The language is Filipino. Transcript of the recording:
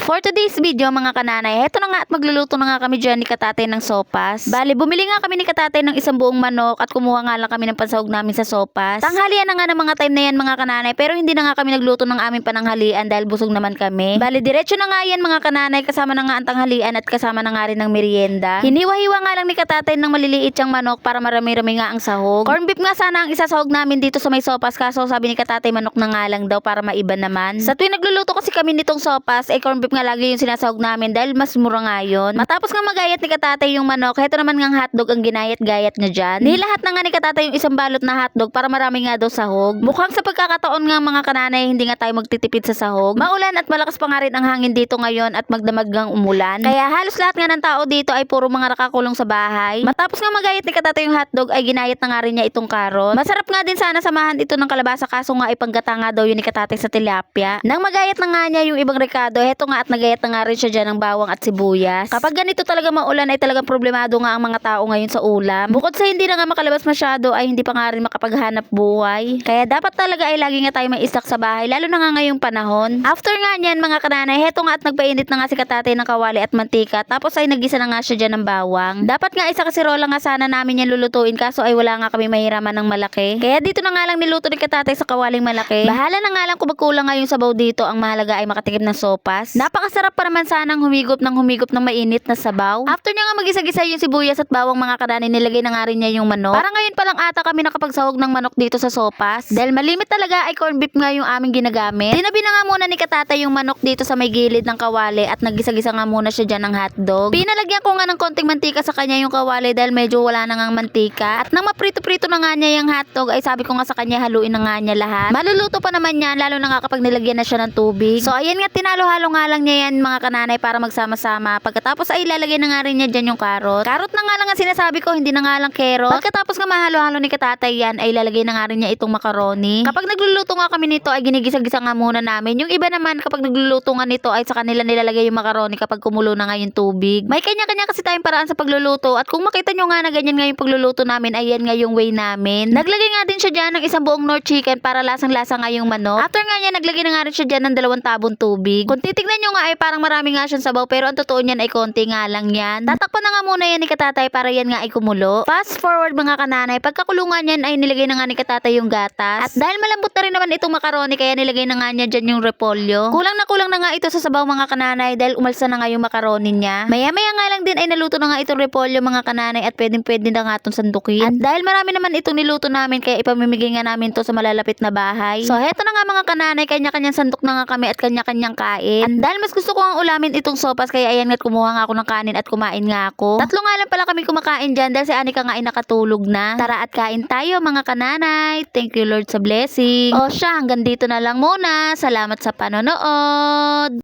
For today's video mga kananay, heto na nga at magluluto na nga kami dyan ni Katatay ng sopas. Bali, bumili nga kami ni Katatay ng isang buong manok at kumuha nga lang kami ng pansahog namin sa sopas. Tanghalian na nga ng mga time na yan mga kananay, pero hindi na nga kami nagluto ng aming pananghalian dahil busog naman kami. Bali, diretso na nga yan mga kananay, kasama na nga ang tanghalian at kasama na nga rin ng merienda. Hiniwa-hiwa nga lang ni Katatay ng maliliit siyang manok para marami-rami nga ang sahog. Corn beef nga sana ang isasahog namin dito sa may sopas, kaso sabi ni Katatay manok na nga lang daw para maiba naman. Sa tuwing nagluluto kasi kami nitong sopas, corn beef nga lagi yung sinasahog namin dahil mas mura nga yun. Matapos nga magayat ni Katatay yung manok, heto naman nga hotdog ang ginayat-gayat niya dyan. Nilahat na nga ni Katatay yung isang balot na hotdog para marami nga daw sahog. Mukhang sa pagkakataon nga mga kananay, hindi nga tayo magtitipid sa sahog. Maulan at malakas pa nga rin ang hangin dito ngayon at magdamag ngang umulan. Kaya halos lahat nga ng tao dito ay puro mga nakakulong sa bahay. Matapos nga magayat ni Katatay yung hotdog ay ginayat na nga rin niya itong karot. Masarap nga din sana samahan ito ng kalabasa, kaso nga ipanggata nga daw yun ni Katatay sa tilapia. Nang magayat na nga niya yung ibang rekado, heto nga at nagayat na nga rin siya dyan ng bawang at sibuyas. Kapag ganito talaga maulan ay talagang problemado nga ang mga tao ngayon sa ulam. Bukod sa hindi na nga makalabas masyado ay hindi pa nga rin makapaghanap buhay. Kaya dapat talaga ay lagi nga tayo may stock sa bahay, lalo na nga ngayong panahon. After nga niyan mga kananay, heto nga at nagpainit na nga si Katatay ng kawali at mantika, tapos ay nagisa na nga siya dyan ng bawang. Dapat nga isa kasirola nga sana namin yan lulutuin, kaso ay wala nga kami mahiraman ng malaki. Kaya dito na nga lang niluto ni Katatay sa kawaling malaki. Bahala na nga lang kung magkulang nga yung sabaw dito, ang mahalaga ay makatikim ng sopas. Napakasarap pa naman sanang humigop ng mainit na sabaw. After niya nga magisa-gisa yung sibuyas at bawang mga kananay, nilagay na nga rin niya yung manok. Para ngayon pa lang ata kami nakapagsahog ng manok dito sa sopas. Dahil malimit talaga ay corn beef nga yung aming ginagamit. Tinabi na nga muna ni Katatay yung manok dito sa may gilid ng kawali at naggisa-gisa nga muna siya dyan ng hotdog. Pinalagyan ko nga ng konting mantika sa kanya yung kawali dahil medyo wala na nga mantika. At nang maprito-prito na nga niya yung hotdog ay sabi ko nga sa kanya haluin na nga niya lahat. Maluluto pa naman yan, lalo na nga kapag nilagyan na siya ng tubig. So ayan nga, tinalo-halo nga lang niya yan mga kananay para magsama-sama. Pagkatapos ay ilalagay na nga rin niya dyan yung karot. Karot na nga lang ang sinasabi ko, hindi na nga lang kerot. Pagkatapos nga mahalo-halo ni Katatay yan ay ilalagay na nga rin niya itong macaroni. Kapag nagluluto nga kami nito ay ginigisa-gisa nga muna namin. Yung iba naman kapag nagluluto nga nito ay sa kanila nilalagay yung macaroni kapag kumulo na nga yung tubig. May kanya-kanya kasi tayong paraan sa pagluluto at kung makita nyo nga na ganyan nga yung pagluluto namin ay yan nga yung way namin. Naglagay nga din siya dyan ng isang buong Knorr chicken para lasang-lasa nga yung manok. After nga niya naglagay na nga rin siya dyan ng 2 tabon tubig. Kung titignan nyo nga ay parang marami nga siyang sabaw, pero ang totoo niyan ay konti nga lang yan. Tatakpan na nga muna yan ni Katatay para yan nga ay kumulo. Fast forward mga kananay, pagkakulungan yan ay nilagay na nga ni Katatay yung gatas. At dahil malambot na rin naman itong macaroni kaya nilagay na nga niya dyan yung repolyo. Kulang na nga ito sa sabaw mga kananay dahil umalsa na nga yung macaroni niya. Maya-maya nga lang din ay naluto na nga itong repolyo mga kananay at pwedeng-pwede na nga itong sandukin. At dahil marami naman itong niluto namin kaya ipamimigay nga namin to sa malalapit na bahay. So heto na nga mga kananay, kanya-kanyang sandok na nga kami at kanya-kanyang kain. At dahil mas gusto ko ang ulamin itong sopas kaya ayan nga't kumuha nga ako ng kanin at kumain nga ako. Tatlo nga lang pala kami kumakain dyan dahil si Anika nga ay nakatulog na. Tara at kain tayo mga kananay. Thank you Lord sa blessing. O siya, hanggang dito na lang muna. Salamat sa panonood.